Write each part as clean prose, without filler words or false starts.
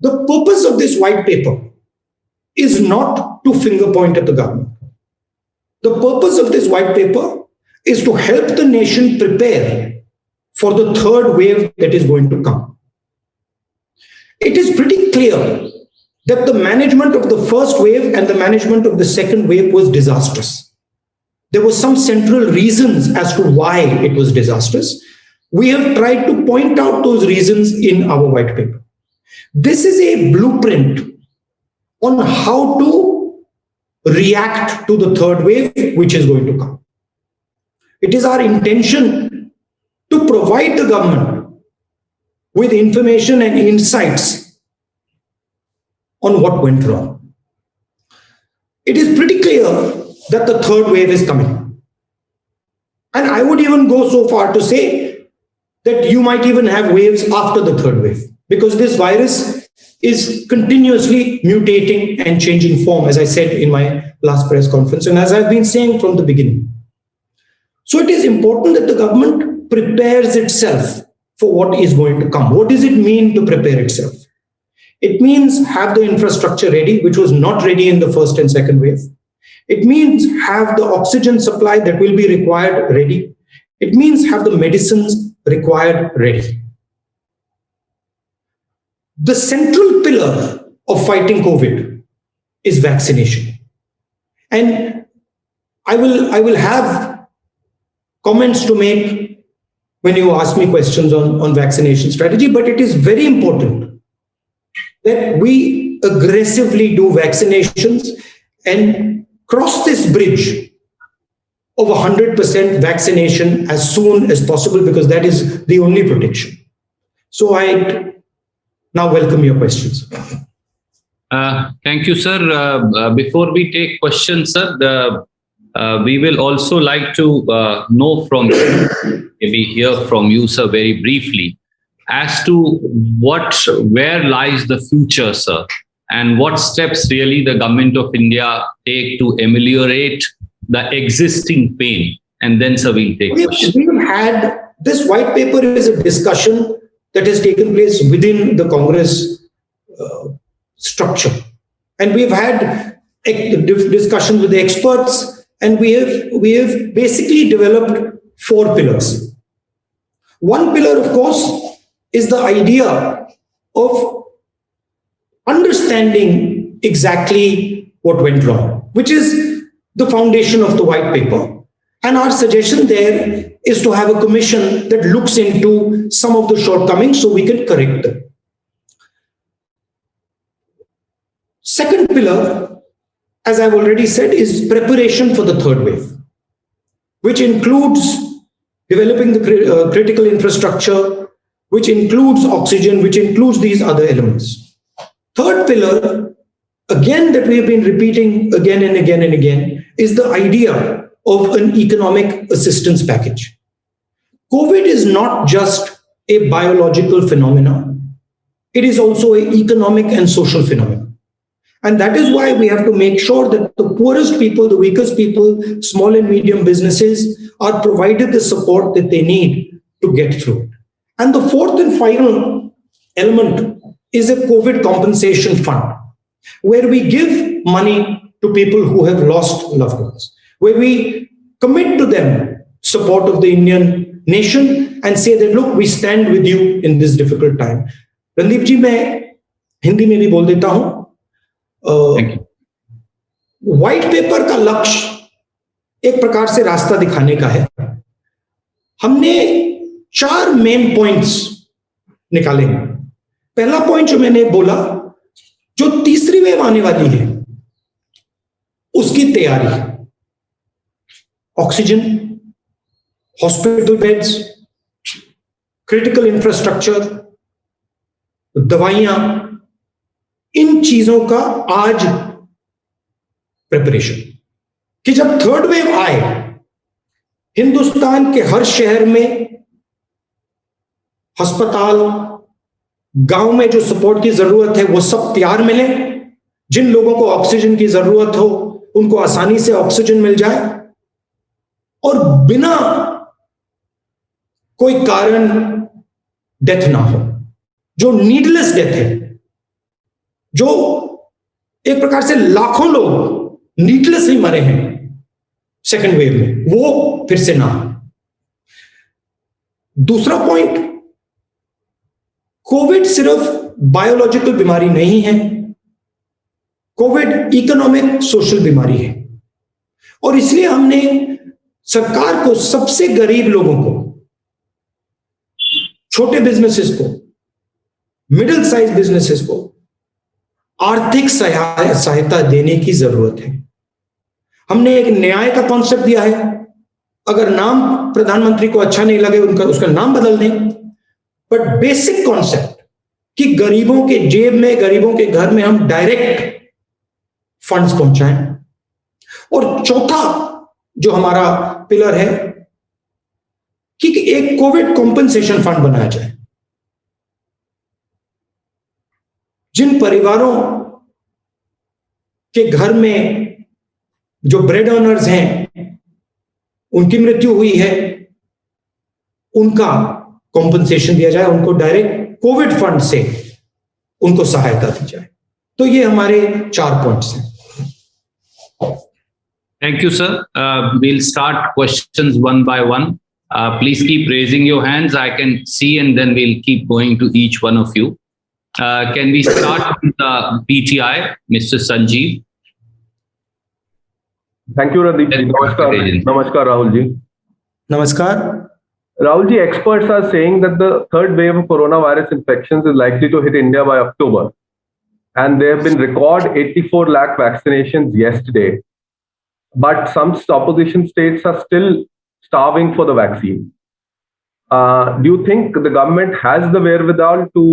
The purpose of this white paper is not to finger point at the government. The purpose of this white paper is to help the nation prepare for the third wave that is going to come. It is pretty clear that the management of the first wave and the management of the second wave was disastrous. There were some central reasons as to why it was disastrous. We have tried to point out those reasons in our white paper. This is a blueprint on how to react to the third wave, which is going to come. It is our intention to provide the government with information and insights on what went wrong. It is pretty clear that the third wave is coming. And I would even go so far to say that you might even have waves after the third wave, because this virus is continuously mutating and changing form, as I said in my last press conference, and as I've been saying from the beginning. So it is important that the government prepares itself for what is going to come. What does it mean to prepare itself? It means have the infrastructure ready, which was not ready in the first and second wave. It means have the oxygen supply that will be required ready. It means have the medicines required ready. The central pillar of fighting COVID is vaccination. And I will have comments to make when you ask me questions on vaccination strategy, but it is very important that we aggressively do vaccinations and cross this bridge of 100% vaccination as soon as possible, because that is the only protection. So I now welcome your questions. Thank you, sir. Before we take questions, sir, we will also like to know from you, maybe hear from you, sir, very briefly, as to where lies the future, sir, and what steps really the government of India take to ameliorate the existing pain. And then, sir, we'll take questions. We've had this white paper is a discussion that has taken place within the Congress structure. And we've had discussions with the experts, and we have basically developed 4 pillars. One pillar, of course, is the idea of understanding exactly what went wrong, which is the foundation of the white paper. And our suggestion there is to have a commission that looks into some of the shortcomings so we can correct them. Second pillar, as I've already said, is preparation for the third wave, which includes developing the critical infrastructure, which includes oxygen, which includes these other elements. Third pillar, again, that we've been repeating again and again and again, is the idea of an economic assistance package. COVID is not just a biological phenomenon. It is also an economic and social phenomenon. And that is why we have to make sure that the poorest people, the weakest people, small and medium businesses are provided the support that they need to get through it. And the fourth and final element is a COVID compensation fund, where we give money to people who have lost loved ones, where we commit to them support of the Indian nation and say that, look, we stand with you in this difficult time. Randeep ji, मैं हिंदी में भी बोल देता हूँ. White paper का लक्ष्य एक प्रकार से रास्ता दिखाने का है. हमने 4 मेन पॉइंट्स निकाले. पहला पॉइंट जो मैंने बोला, जो तीसरी वेव आने वाली है उसकी तैयारी, oxygen, hospital beds, critical infrastructure, दवाइयां, इन चीजों का आज प्रिपरेशन, कि जब थर्ड वेव आए हिंदुस्तान के हर शहर में अस्पताल, गांव में जो सपोर्ट की जरूरत है वो सब तैयार मिले. जिन लोगों को ऑक्सीजन की जरूरत हो उनको आसानी से ऑक्सीजन मिल जाए, और बिना कोई कारण डेथ ना हो. जो नीडलेस डेथ है जो एक प्रकार से लाखों लोग नीडलेसली मरे हैं सेकेंड वेव में, वो फिर से ना हो। दूसरा पॉइंट, कोविड सिर्फ बायोलॉजिकल बीमारी नहीं है, कोविड इकोनॉमिक सोशल बीमारी है। और इसलिए हमने सरकार को सबसे गरीब लोगों को, छोटे बिजनेसेस को, मिडिल साइज बिजनेसेस को आर्थिक सहायता देने की जरूरत है। हमने एक न्याय का कॉन्सेप्ट दिया है, अगर नाम प्रधानमंत्री को अच्छा नहीं लगे उसका नाम बदल दें, बट बेसिक कॉन्सेप्ट कि गरीबों के जेब में, गरीबों के घर में हम डायरेक्ट फंड्स पहुंचाएं। और चौथा जो हमारा पिलर है कि एक कोविड कॉम्पनसेशन फंड बनाया जाए। जिन परिवारों के घर में जो ब्रेड अर्नर्स हैं, उनकी मृत्यु हुई है, उनका कॉम्पनसेशन दिया जाए, उनको डायरेक्ट कोविड फंड से उनको सहायता दी जाए। तो ये हमारे 4 पॉइंट्स हैं। Thank you, sir. We'll start questions one by one. Please keep raising your hands. I can see, and then we'll keep going to each one of you. Can we start with the PTI, Mr. Sanjeev? Thank you, Radhik. Namaskar, Rahul ji. Namaskar. Rahul ji, experts are saying that the third wave of coronavirus infections is likely to hit India by October. And there have been record 84 lakh vaccinations yesterday. But some opposition states are still starving for the vaccine. Do you think the government has the wherewithal to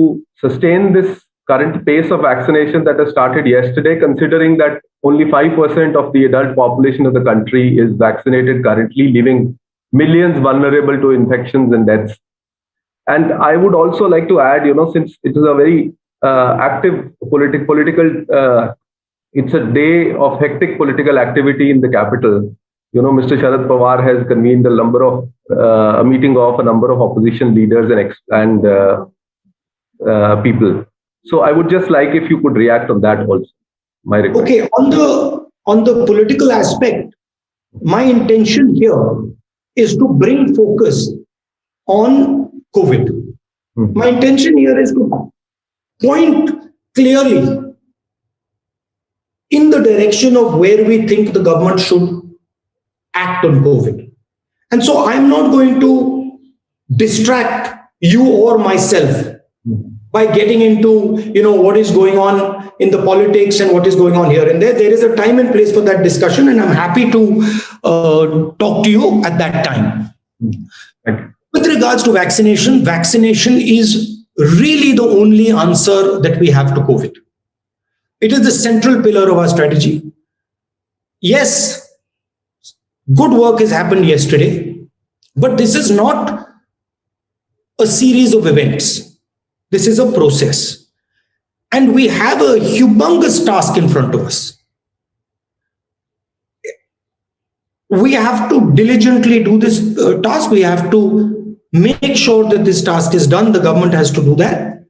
sustain this current pace of vaccination that has started yesterday, considering that only 5% of the adult population of the country is vaccinated currently, leaving millions vulnerable to infections and deaths? And I would also like to add, since it is a very active political it's a day of hectic political activity in the capital. Mr. Sharad Pawar has convened a meeting of a number of opposition leaders and people. So I would just like if you could react on that also. My request. Okay, on the political aspect, my intention here is to bring focus on COVID. My intention here is to point clearly in the direction of where we think the government should act on COVID. And so I'm not going to distract you or myself by getting into, what is going on in the politics and what is going on here and there. There is a time and place for that discussion, and I'm happy to talk to you at that time. With regards to vaccination, vaccination is really the only answer that we have to COVID. It is the central pillar of our strategy. Yes, good work has happened yesterday, but this is not a series of events. This is a process. And we have a humongous task in front of us. We have to diligently do this task. We have to make sure that this task is done. The government has to do that.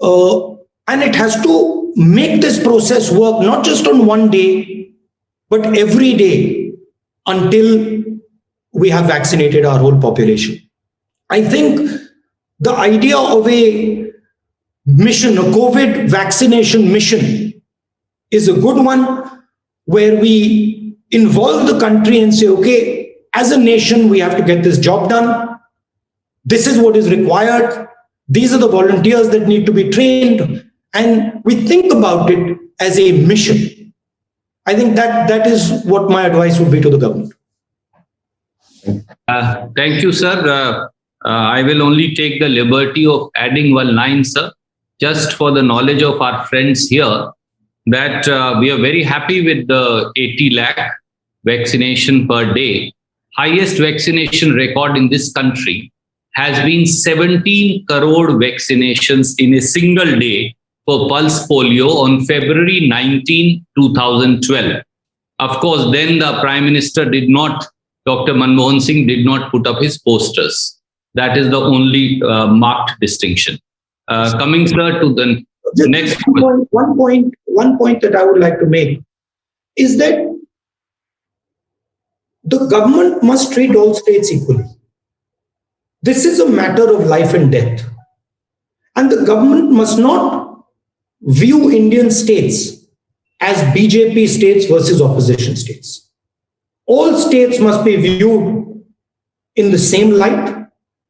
And it has to make this process work not just on one day, but every day until we have vaccinated our whole population. I think the idea of a mission, a COVID vaccination mission, is a good one, where we involve the country and say, okay, as a nation, we have to get this job done. This is what is required. These are the volunteers that need to be trained. And we think about it as a mission. I think that is what my advice would be to the government. Thank you, sir. I will only take the liberty of adding one line, sir, just for the knowledge of our friends here, that we are very happy with the 80 lakh vaccination per day. Highest vaccination record in this country has been 17 crore vaccinations in a single day for pulse polio on February 19, 2012. Of course, then the Prime Minister Dr. Manmohan Singh did not put up his posters. That is the only marked distinction. Coming, sir, to the Next one point that I would like to make is that the government must treat all states equally. This is a matter of life and death. And the government must not view Indian states as BJP states versus opposition states. All states must be viewed in the same light.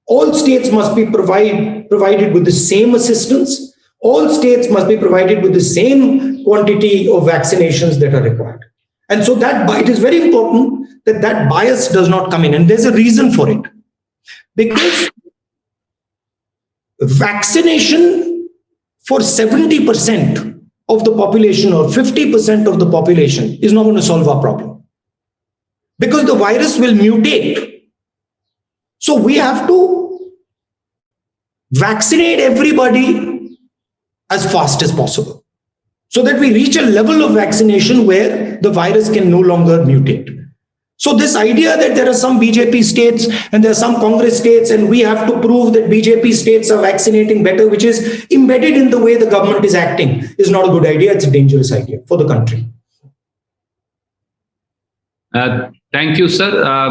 All states must be provided with the same assistance. All states must be provided with the same quantity of vaccinations that are required. And so that it is very important that that bias does not come in. And there's a reason for it. Because vaccination for 70% of the population or 50% of the population is not going to solve our problem. Because the virus will mutate. So we have to vaccinate everybody as fast as possible so that we reach a level of vaccination where the virus can no longer mutate. So this idea that there are some BJP states and there are some Congress states and we have to prove that BJP states are vaccinating better, which is embedded in the way the government is acting, is not a good idea. It's a dangerous idea for the country. Thank you, sir.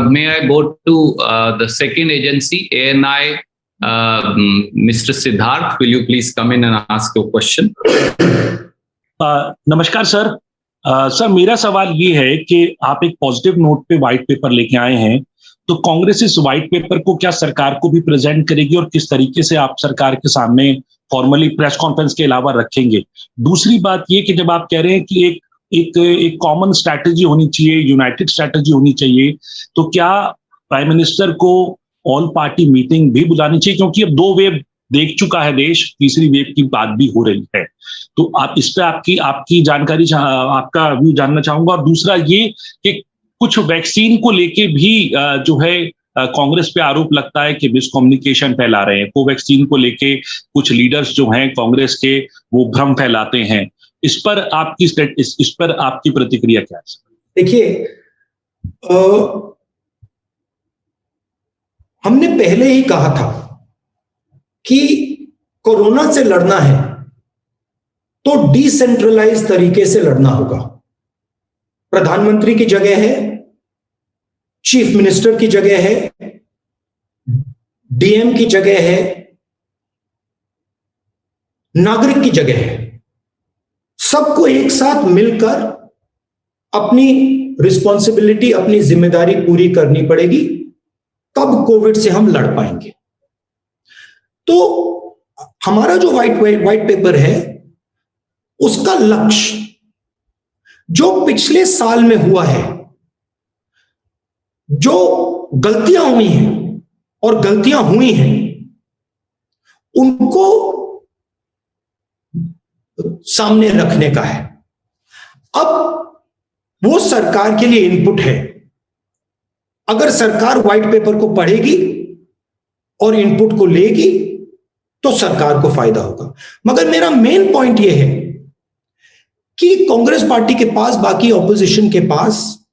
May I go to the second agency, ANI, Mr. Siddharth? Will you please come in and ask your question? नमस्कार sir. Sir मेरा सवाल ये है कि आप एक positive note पे white paper लेके आए हैं, तो कांग्रेस इस व्हाइट पेपर को क्या सरकार को भी प्रेजेंट करेगी और किस तरीके से आप सरकार के सामने फॉर्मली प्रेस कॉन्फ्रेंस के अलावा रखेंगे? दूसरी बात ये कि जब आप कह रहे हैं कि एक कॉमन स्ट्रैटेजी होनी चाहिए, यूनाइटेड स्ट्रैटेजी होनी चाहिए, तो क्या प्राइम मिनिस्टर को ऑल पार्टी मीटिंग भी बुलानी चाहिए? क्योंकि अब 2 वेव देख चुका है देश, तीसरी वेव की बात भी हो रही है। तो आप इस पे आपकी जानकारी, आपका व्यू जानना चाहूंगा। और दूसरा ये कि कुछ वैक्सीन को लेके भी जो है कांग्रेस पे आरोप लगता है कि मिसकम्युनिकेशन फैला रहे हैं। कोवैक्सीन को लेके कुछ लीडर्स जो हैं कांग्रेस के, वो भ्रम फैलाते हैं। इस पर आपकी प्रतिक्रिया क्या है? देखिए, हमने पहले ही कहा था कि कोरोना से लड़ना है तो डिसेंट्रलाइज तरीके से लड़ना होगा। प्रधानमंत्री की जगह है, चीफ मिनिस्टर की जगह है, डीएम की जगह है, नागरिक की जगह है। सबको एक साथ मिलकर अपनी रिस्पॉन्सिबिलिटी, अपनी जिम्मेदारी पूरी करनी पड़ेगी, तब कोविड से हम लड़ पाएंगे। तो हमारा जो व्हाइट पेपर है, उसका लक्ष्य जो पिछले साल में हुआ है, जो गलतियां हुई हैं और गलतियां हुई हैं, उनको सामने रखने का है। अब वो सरकार के लिए इनपुट है। अगर सरकार व्हाइट पेपर को पढ़ेगी और इनपुट को लेगी तो सरकार को फायदा होगा। मगर मेरा मेन पॉइंट यह है कि कांग्रेस पार्टी के पास, बाकी ऑपोजिशन के पास,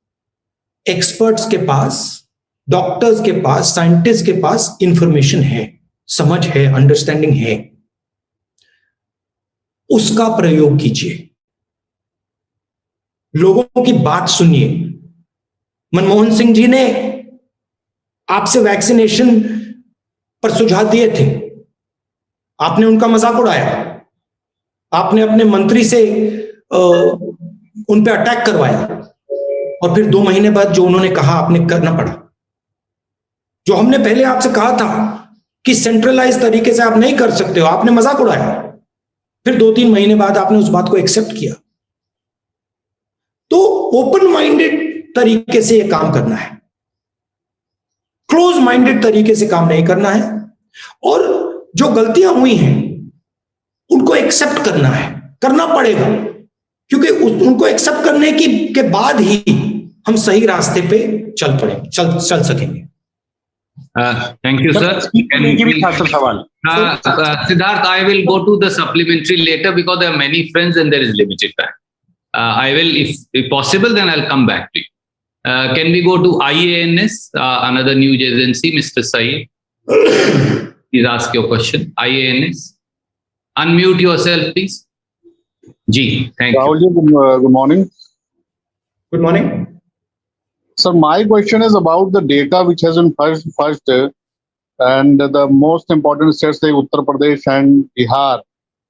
एक्सपर्ट्स के पास, डॉक्टर्स के पास, साइंटिस्ट के पास इंफॉर्मेशन है, समझ है, अंडरस्टैंडिंग है। उसका प्रयोग कीजिए, लोगों की बात सुनिए। मनमोहन सिंह जी ने आपसे वैक्सीनेशन पर सुझाव दिए थे, आपने उनका मजाक उड़ाया, आपने अपने मंत्री से उन पे अटैक करवाया और फिर 2 महीने बाद जो उन्होंने कहा आपने करना पड़ा। जो हमने पहले आपसे कहा था कि सेंट्रलाइज तरीके से आप नहीं कर सकते हो, आपने मजाक उड़ाया, फिर 2-3 महीने बाद आपने उस बात को एक्सेप्ट किया। तो ओपन माइंडेड तरीके से यह काम करना है, क्लोज माइंडेड तरीके से काम नहीं करना है। और जो गलतियां हुई हैं उनको एक्सेप्ट करना है, करना पड़ेगा, क्योंकि उनको एक्सेप्ट करने के बाद ही हम सही रास्ते पे चल सकेंगे। Thank you, sir. Siddharth, I will go to the supplementary later because there are many friends and there is limited time. I will, if possible, then I'll come back to you. Can we go to IANS, another news agency, Mr. Saeed? Please ask your question. IANS. Unmute yourself, please. Ji, thank Rahul you. ji, good morning. Good morning. So my question is about the data which has been first and the most important states like Uttar Pradesh and Bihar,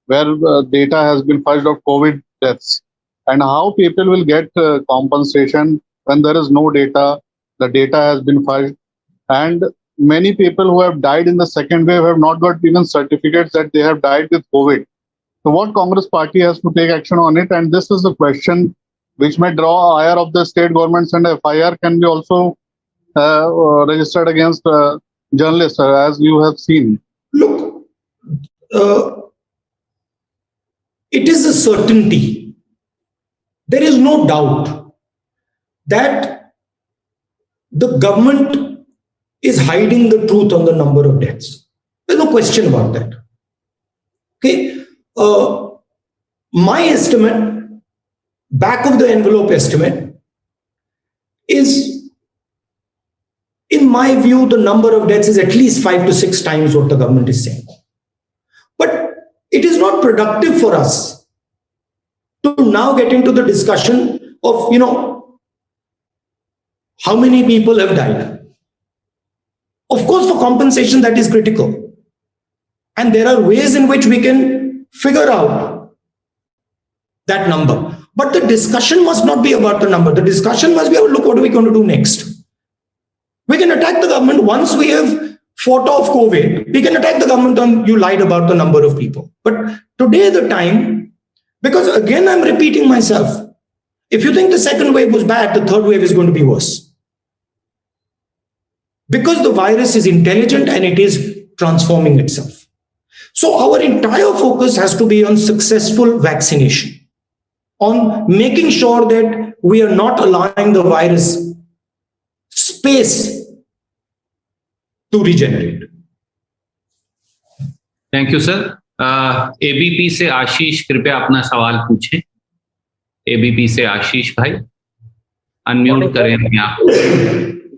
where data has been fudged of COVID deaths, and how people will get compensation when there is no data, the data has been fudged, and many people who have died in the second wave have not got even certificates that they have died with COVID. So what Congress party has to take action on it, and this is the question which may draw ire of the state governments, and FIR can be also registered against journalists, as you have seen. Look, it is a certainty. There is no doubt that the government is hiding the truth on the number of deaths. There's no question about that. Okay. My estimate, back of the envelope estimate, is, in my view, the number of deaths is at least 5 to 6 times what the government is saying. But it is not productive for us to now get into the discussion of, how many people have died. Of course, for compensation, that is critical. And there are ways in which we can figure out that number. But the discussion must not be about the number. The discussion must be about, look, what are we going to do next? We can attack the government once we have fought off COVID. We can attack the government on you lied about the number of people. But today the time, because again, I'm repeating myself. If you think the second wave was bad, the third wave is going to be worse. Because the virus is intelligent and it is transforming itself. So our entire focus has to be on successful vaccination, on making sure that we are not allowing the virus space to regenerate. Thank you, sir. ABP से आशीष, कृपया अपना सवाल पूछें. ABP से आशीष भाई, unmute करें अपने आप.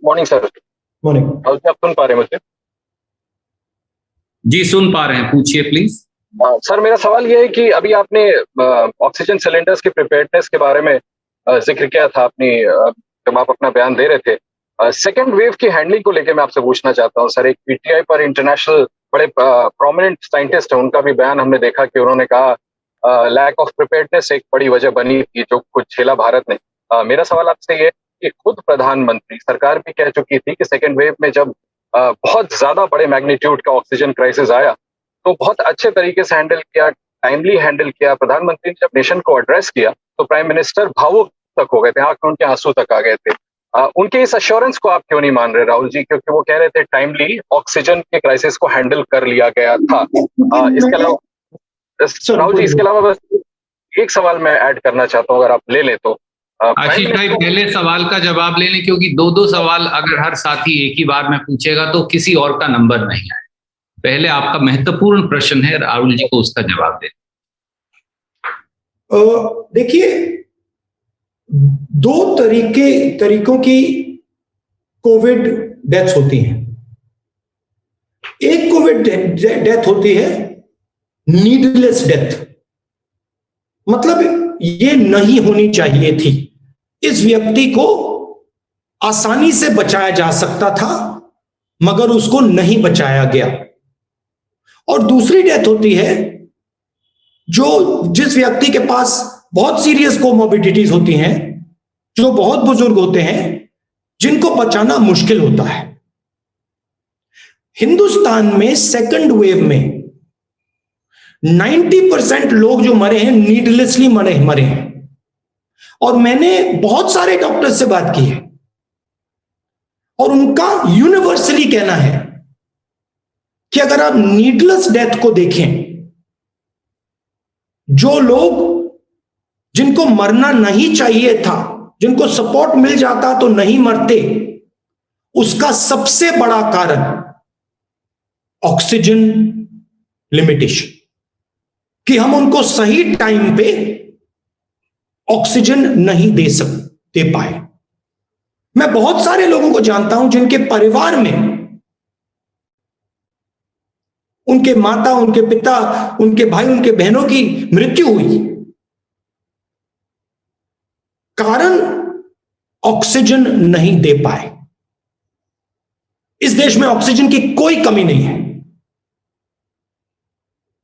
Morning sir. मॉर्निंग. आप सुन पा रहे हैं मुझे? जी सुन पा रहे हैं, पूछिए प्लीज. सर मेरा सवाल ये है कि अभी आपने ऑक्सीजन सिलेंडर्स की प्रिपेयर्डनेस के बारे में जिक्र किया था अपनी जब आप अपना बयान दे रहे थे. सेकेंड वेव की हैंडलिंग को लेकर मैं आपसे पूछना चाहता हूँ सर. एक पीटीआई पर इंटरनेशनल बड़े प्रोमिनेंट साइंटिस्ट हैं, उनका भी बयान हमने देखा कि उन्होंने कहा लैक ऑफ प्रिपेयर्डनेस एक बड़ी वजह बनी थी जो कुछ झेला भारत ने. मेरा सवाल आपसे ये है कि खुद प्रधानमंत्री सरकार भी कह चुकी थी कि सेकेंड वेव में जब बहुत ज्यादा बड़े मैग्नीट्यूड का ऑक्सीजन क्राइसिस आया तो बहुत अच्छे तरीके से हैंडल किया, टाइमली हैंडल किया. प्रधानमंत्री ने जब नेशन को एड्रेस किया तो प्राइम मिनिस्टर भावुक तक हो गए थे, आंख में उनके आंसू तक आ गए थे. उनके इस अश्योरेंस को आप क्यों नहीं मान रहे राहुल जी? क्योंकि वो कह रहे थे टाइमली ऑक्सीजन के क्राइसिस को हैंडल कर लिया गया था. इसके अलावा राहुल जी, इसके अलावा बस एक सवाल मैं ऐड करना चाहता हूँ, अगर आप ले लें तो. आशीष भाई पहले सवाल का जवाब ले लें, क्योंकि दो सवाल अगर हर साथी एक ही बार में पूछेगा तो किसी और का नंबर नहीं आए. पहले आपका महत्वपूर्ण प्रश्न है, राहुल जी को उसका जवाब दें. देखिए, दो तरीकों की कोविड डेथ्स होती हैं. एक कोविड डेथ होती है नीडलेस डेथ, मतलब ये नहीं होनी चाहिए थी, इस व्यक्ति को आसानी से बचाया जा सकता था मगर उसको नहीं बचाया गया. और दूसरी डेथ होती है जिस व्यक्ति के पास बहुत सीरियस कोमोर्बिडिटीज होती हैं, जो बहुत बुजुर्ग होते हैं, जिनको बचाना मुश्किल होता है. हिंदुस्तान में सेकंड वेव में 90% लोग जो मरे हैं नीडलेसली मरे हैं. और मैंने बहुत सारे डॉक्टर्स से बात की है और उनका यूनिवर्सली कहना है कि अगर आप नीडलेस डेथ को देखें, जो लोग जिनको मरना नहीं चाहिए था, जिनको सपोर्ट मिल जाता तो नहीं मरते, उसका सबसे बड़ा कारण ऑक्सीजन लिमिटेशन, कि हम उनको सही टाइम पे ऑक्सीजन नहीं दे पाए. मैं बहुत सारे लोगों को जानता हूं जिनके परिवार में उनके माता, उनके पिता, उनके भाई, उनके बहनों की मृत्यु हुई। कारण ऑक्सीजन नहीं दे पाए। इस देश में ऑक्सीजन की कोई कमी नहीं है।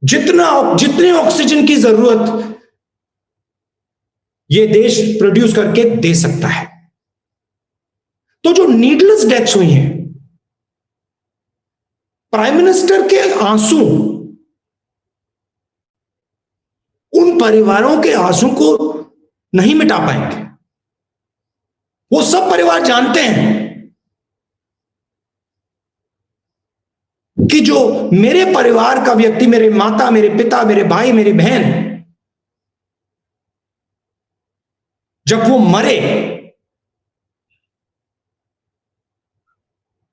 जितने ऑक्सीजन की जरूरत ये देश प्रोड्यूस करके दे सकता है। तो जो नीडलेस डेथ्स हुई हैं, प्राइम मिनिस्टर के आंसू उन परिवारों के आंसू को नहीं मिटा पाएंगे। वो सब परिवार जानते हैं कि जो मेरे परिवार का व्यक्ति, मेरे माता, मेरे पिता, मेरे भाई, मेरी बहन, जब वो मरे,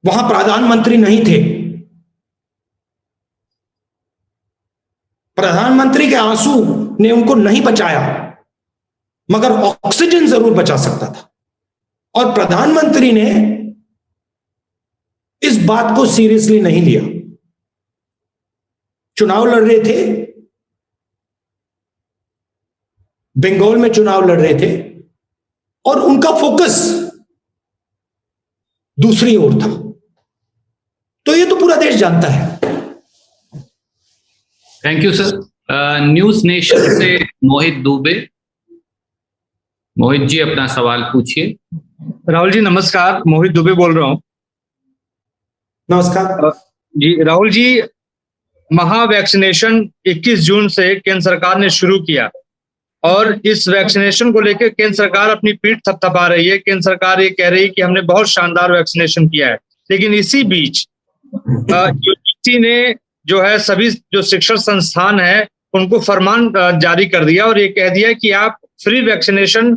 वहां प्रधानमंत्री नहीं थे। प्रधानमंत्री के आंसू ने उनको नहीं बचाया, मगर ऑक्सीजन जरूर बचा सकता था। और प्रधानमंत्री ने इस बात को सीरियसली नहीं लिया। चुनाव लड़ रहे थे, बंगाल में चुनाव लड़ रहे थे, और उनका फोकस दूसरी ओर था। तो ये तो पूरा देश जानता है। Thank you sir. News nation से मोहित दुबे। मोहित जी, अपना सवाल पूछिए। राहुल जी नमस्कार, मोहित दुबे बोल रहा हूं। नमस्कार जी। राहुल जी, महा वैक्सीनेशन 21 जून से केंद्र सरकार ने शुरू किया और इस वैक्सीनेशन को लेकर केंद्र सरकार अपनी पीठ थपथपा रही है। केंद्र सरकार ये कह रही है कि हमने बहुत शानदार वैक्सीनेशन किया है, लेकिन इसी बीच यूजीसी ने जो है सभी जो शिक्षण संस्थान है उनको फरमान जारी कर दिया और ये कह दिया कि आप फ्री वैक्सीनेशन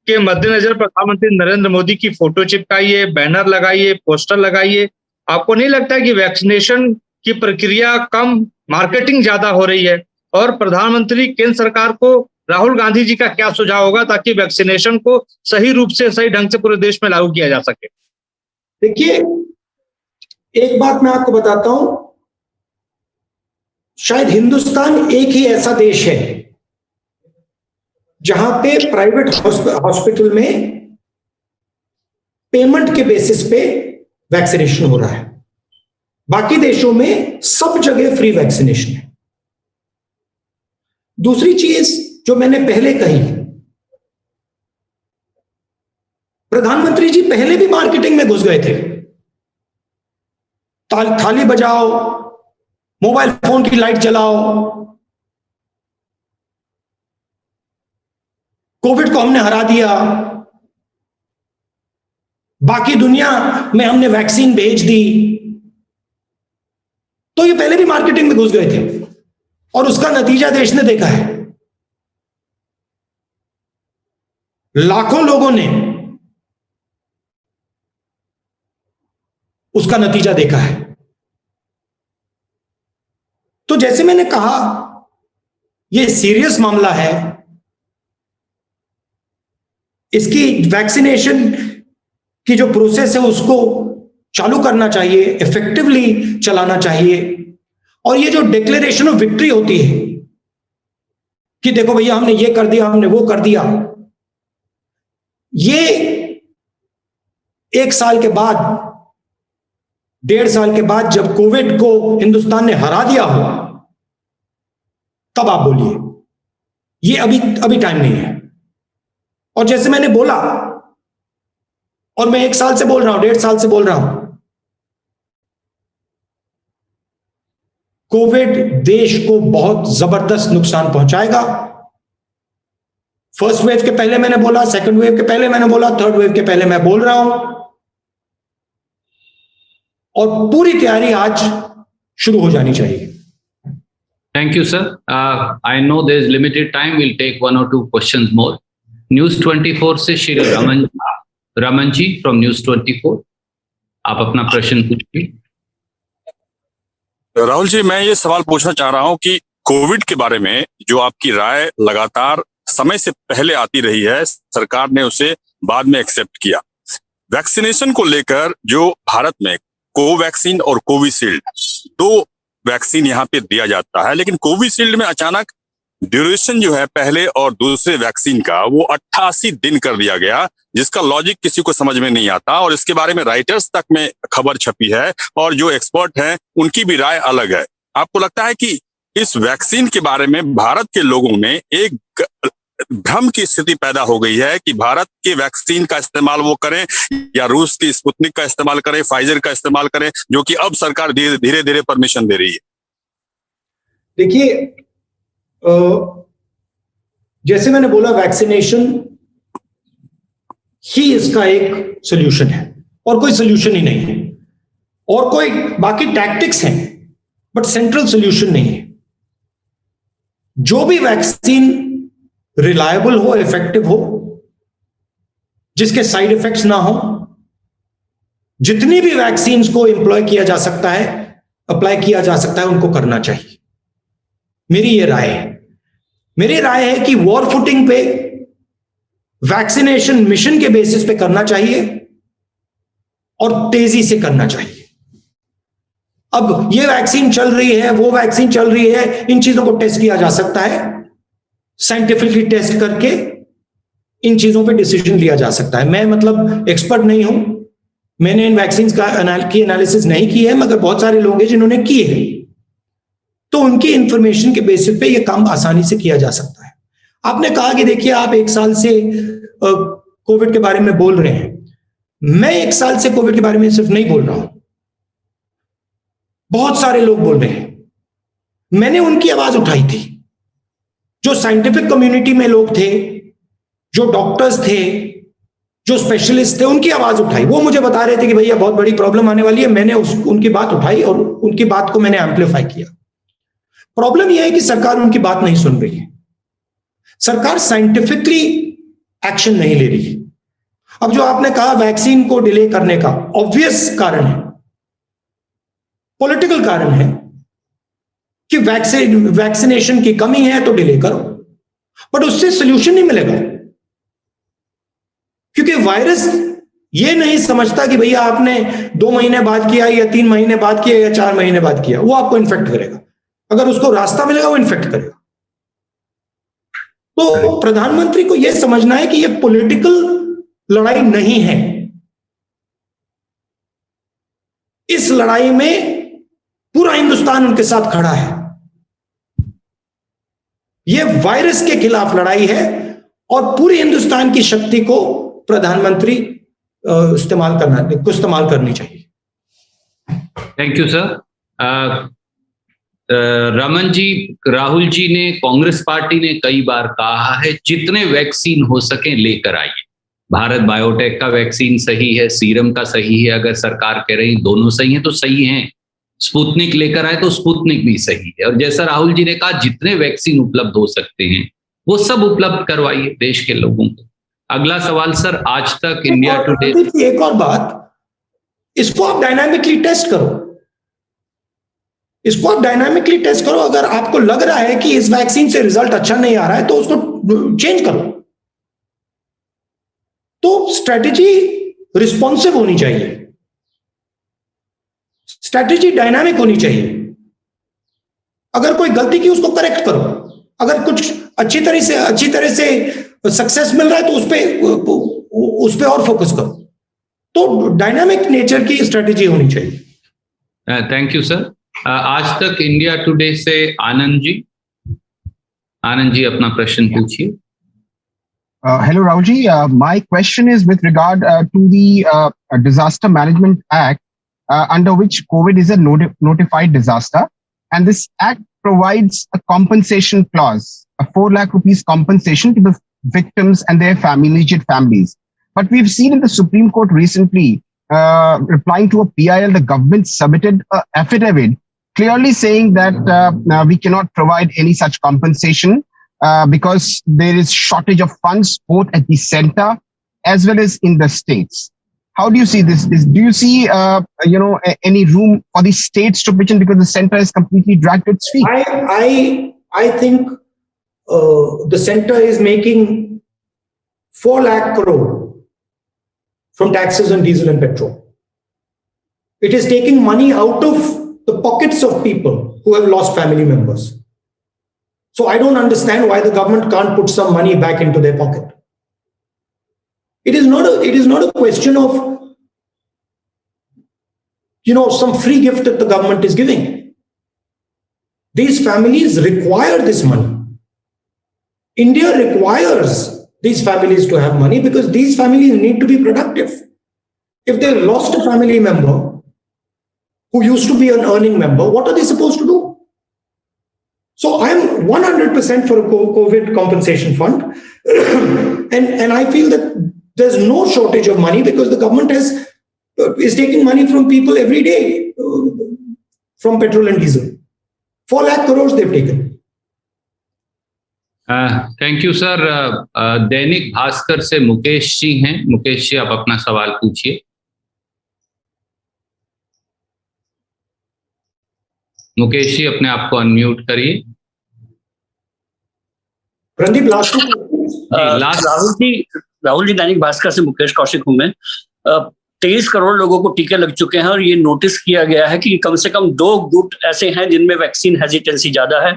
के मद्देनजर प्रधानमंत्री नरेंद्र मोदी की फोटो चिपकाइए, बैनर लगाइए, पोस्टर लगाइए। आपको नहीं लगता है कि वैक्सीनेशन की प्रक्रिया कम, मार्केटिंग ज्यादा हो रही है? और प्रधानमंत्री, केंद्र सरकार को राहुल गांधी जी का क्या सुझाव होगा ताकि वैक्सीनेशन को सही रूप से, सही ढंग से पूरे देश में लागू किया जा सके? देखिए, एक बात मैं आपको बताता हूं, शायद हिंदुस्तान एक ही ऐसा देश है जहां पे प्राइवेट हॉस्पिटल में पेमेंट के बेसिस पे वैक्सीनेशन हो रहा है। बाकी देशों में सब जगह फ्री वैक्सीनेशन है। दूसरी चीज जो मैंने पहले कही, प्रधानमंत्री जी पहले भी मार्केटिंग में घुस गए थे। थाली बजाओ, मोबाइल फोन की लाइट जलाओ, कोविड को हमने हरा दिया, बाकी दुनिया में हमने वैक्सीन भेज दी। तो ये पहले भी मार्केटिंग में घुस गए थे और उसका नतीजा देश ने देखा है। लाखों लोगों ने उसका नतीजा देखा है। तो जैसे मैंने कहा, यह सीरियस मामला है। इसकी वैक्सीनेशन की जो प्रोसेस है उसको चालू करना चाहिए, इफेक्टिवली चलाना चाहिए। और ये जो डिक्लेरेशन ऑफ विक्ट्री होती है कि देखो भैया हमने ये कर दिया, हमने वो कर दिया, ये 1 साल के बाद, 1.5 साल के बाद जब कोविड को हिंदुस्तान ने हरा दिया हो, तब आप बोलिए। ये अभी टाइम नहीं है। और जैसे मैंने बोला, और मैं 1 साल से बोल रहा हूं, 1.5 साल से बोल रहा हूं, कोविड देश को बहुत जबरदस्त नुकसान पहुंचाएगा। फर्स्ट वेव के पहले मैंने बोला, सेकंड वेव के पहले मैंने बोला, थर्ड वेव के पहले मैं बोल रहा हूं। और पूरी तैयारी आज शुरू हो जानी चाहिए। Thank you, sir. I know there is limited time. We'll take 1 or 2 questions more. News 24 से श्री रमन जी from News 24, आप अपना प्रश्न पूछिए। राहुल जी, मैं ये सवाल पूछना चाह रहा हूं कि कोविड के बारे में जो आपकी राय लगातार समय से पहले आती रही है, सरकार ने उसे बाद में एक्सेप्ट किया। वैक्सीनेशन को लेकर जो भारत में कोवैक्सीन और कोविशील्ड 2 वैक्सीन यहाँ पे दिया जाता है, लेकिन कोविशील्ड में अचानक ड्यूरेशन जो है पहले और दूसरे वैक्सीन का वो 88 दिन कर दिया गया, जिसका लॉजिक किसी को समझ में नहीं आता और इसके बारे में राइटर्स तक में खबर छपी है और जो एक्सपर्ट हैं उनकी भी राय अलग है। आपको लगता है कि इस वैक्सीन के बारे में भारत के लोगों में एक भ्रम की स्थिति पैदा हो गई है कि भारत के वैक्सीन का इस्तेमाल वो करें या रूस की स्पुतनिक का इस्तेमाल करें, फाइजर का इस्तेमाल करें, जो कि अब सरकार धीरे धीरे परमिशन दे रही है? देखिए, जैसे मैंने बोला, वैक्सीनेशन ही इसका एक सोल्यूशन है और कोई सोल्यूशन ही नहीं है, और कोई बाकी टैक्टिक्स हैं बट सेंट्रल सोल्यूशन नहीं है। जो भी वैक्सीन रिलायबल हो, इफेक्टिव हो, जिसके साइड इफेक्ट्स ना हो, जितनी भी वैक्सीन्स को एम्प्लॉय किया जा सकता है, अप्लाई किया जा सकता है, उनको करना चाहिए। मेरी ये राय है। मेरी राय है कि वॉर फुटिंग पे वैक्सीनेशन मिशन के बेसिस पे करना चाहिए और तेजी से करना चाहिए। अब ये वैक्सीन चल रही है, वो वैक्सीन चल रही है, इन चीजों को टेस्ट किया जा सकता है, साइंटिफिकली टेस्ट करके इन चीजों पे डिसीजन लिया जा सकता है। मैं मतलब एक्सपर्ट नहीं हूं, मैंने इन वैक्सीन की एनालिसिस नहीं की है, मगर बहुत सारे लोग हैं जिन्होंने की है, तो उनकी इंफॉर्मेशन के बेसिस पे ये काम आसानी से किया जा सकता है। आपने कहा कि देखिए, आप 1 साल से कोविड के बारे में बोल रहे हैं। मैं 1 साल से कोविड के बारे में सिर्फ नहीं बोल रहा हूं, बहुत सारे लोग बोल रहे हैं। मैंने उनकी आवाज उठाई थी, जो साइंटिफिक कम्युनिटी में लोग थे, जो डॉक्टर्स थे, जो स्पेशलिस्ट थे, उनकी आवाज उठाई। वो मुझे बता रहे थे कि भैया बहुत बड़ी प्रॉब्लम आने वाली है। मैंने उनकी बात उठाई और उनकी बात को मैंने एम्पलीफाई किया। प्रॉब्लम यह है कि सरकार उनकी बात नहीं सुन रही है, सरकार साइंटिफिकली एक्शन नहीं ले रही है। अब जो आपने कहा वैक्सीन को डिले करने का, ऑब्वियस कारण है, पॉलिटिकल कारण है कि वैक्सीनेशन की कमी है तो डिले करो, बट उससे सोल्यूशन नहीं मिलेगा, क्योंकि वायरस ये नहीं समझता कि भैया आपने 2 महीने बाद किया या 3 महीने बाद किया या 4 महीने बाद किया, वो आपको इन्फेक्ट करेगा। अगर उसको रास्ता मिलेगा वो इन्फेक्ट करेगा। तो प्रधानमंत्री को यह समझना है कि यह पॉलिटिकल लड़ाई नहीं है। इस लड़ाई में पूरा हिंदुस्तान उनके साथ खड़ा है। यह वायरस के खिलाफ लड़ाई है और पूरी हिंदुस्तान की शक्ति को प्रधानमंत्री इस्तेमाल करनी चाहिए। Thank you sir. Raman ji, Rahul ji ने, कांग्रेस पार्टी ने कई बार कहा है जितने वैक्सीन हो सके लेकर आइए। भारत बायोटेक का वैक्सीन सही है, सीरम का सही है, अगर सरकार कह रही दोनों सही है तो सही है। स्पुतनिक लेकर आए तो स्पुतनिक भी सही है। और जैसा राहुल जी ने कहा, जितने वैक्सीन उपलब्ध हो सकते हैं वो सब उपलब्ध करवाइए देश के लोगों को। अगला सवाल सर, आज तक इंडिया टुडे। एक और बात, इसको आप डायनामिकली टेस्ट करो, इसको आप डायनामिकली टेस्ट करो। अगर आपको लग रहा है कि इस वैक्सीन से रिजल्ट अच्छा नहीं आ रहा है तो उसको चेंज करो। तो स्ट्रेटेजी रिस्पॉन्सिव होनी चाहिए, स्ट्रेटेजी डायनामिक होनी चाहिए। अगर कोई गलती की उसको करेक्ट करो, अगर कुछ अच्छी तरह से सक्सेस मिल रहा है तो उस पे और फोकस करो। तो डायनामिक नेचर की स्ट्रेटेजी होनी चाहिए। Thank you sir. आज तक इंडिया टुडे से आनंद जी अपना प्रश्न पूछिए। Hello Rahulji, my question is with regard to the Disaster Management Act, under which COVID is a notified disaster, and this act provides a compensation clause, a 4 lakh rupees compensation to the victims and their immediate families. But we've seen in the Supreme Court recently, replying to a PIL, the government submitted an affidavit clearly saying that we cannot provide any such compensation because there is shortage of funds both at the center as well as in the states. How do you see this? Do you see any room for the states to pitch in because the center is completely dragged to its feet? I think the center is making 4 lakh crore from taxes on diesel and petrol. It is taking money out of the pockets of people who have lost family members. So I don't understand why the government can't put some money back into their pocket. It is not a question of, some free gift that the government is giving. These families require this money. India requires these families to have money because these families need to be productive. If they lost a family member who used to be an earning member, what are they supposed to do? So I'm 100% for a COVID compensation fund. and I feel that there's no shortage of money because the government is taking money from people every day from petrol and diesel. 4 lakh crores they've taken. Thank you sir. Dainik Bhaskar से मुकेश जी हैं. मुकेश जी, आप अपना सवाल पूछिए. मुकेश जी, अपने आप को unmute करिए. रणदीप, राहुल जी, दैनिक भास्कर से मुकेश कौशिक हूं मैं. 23 करोड़ लोगों को टीके लग चुके हैं और ये नोटिस किया गया है कि कम से कम 2 गुट ऐसे हैं जिनमें वैक्सीन हेजिटेंसी ज्यादा है.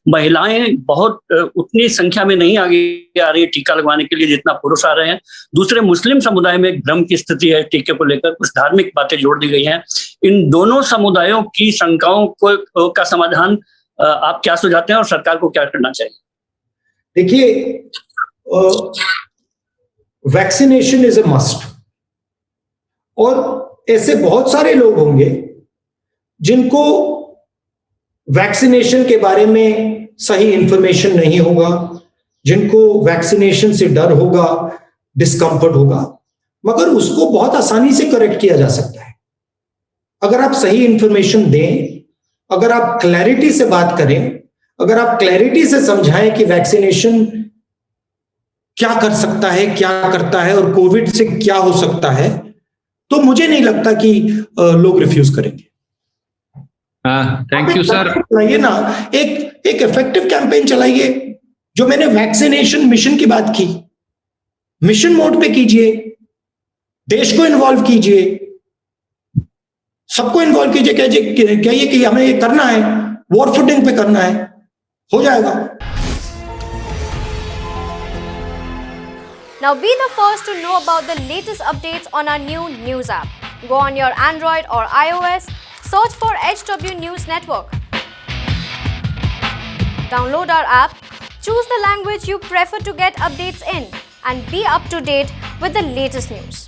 महिलाएं बहुत उतनी संख्या में नहीं आगे आ रही है टीका लगवाने के लिए जितना पुरुष आ रहे हैं. दूसरे, मुस्लिम समुदाय में एक भ्रम की स्थिति है टीके को लेकर. कुछ धार्मिक बातें जोड़ दी गई हैं. इन दोनों समुदायों की शंकाओं का समाधान आप क्या सुझाते हैं और सरकार को क्या करना चाहिए? देखिए, वैक्सीनेशन इज अ मस्ट. और ऐसे बहुत सारे लोग होंगे जिनको वैक्सीनेशन के बारे में सही इंफॉर्मेशन नहीं होगा, जिनको वैक्सीनेशन से डर होगा, डिस्कम्फर्ट होगा, मगर उसको बहुत आसानी से करेक्ट किया जा सकता है अगर आप सही इंफॉर्मेशन दें, अगर आप क्लैरिटी से बात करें, अगर आप क्लैरिटी से समझाएं कि वैक्सीनेशन क्या कर सकता है, क्या करता है और कोविड से क्या हो सकता है, तो मुझे नहीं लगता कि लोग रिफ्यूज करेंगे. Thank you sir. चलाइए ना, एक इफेक्टिव कैंपेन चलाइए. जो मैंने वैक्सीनेशन मिशन की बात की, मिशन मोड पे कीजिए, देश को इन्वॉल्व कीजिए, सबको इन्वॉल्व कीजिए. कहिए कि हमें ये करना है, वॉर फुटिंग पे करना है, हो जाएगा. Now be the first to know about the latest updates on our new news app. Go on your Android or iOS, search for HW News Network. Download our app, choose the language you prefer to get updates in, and be up to date with the latest news.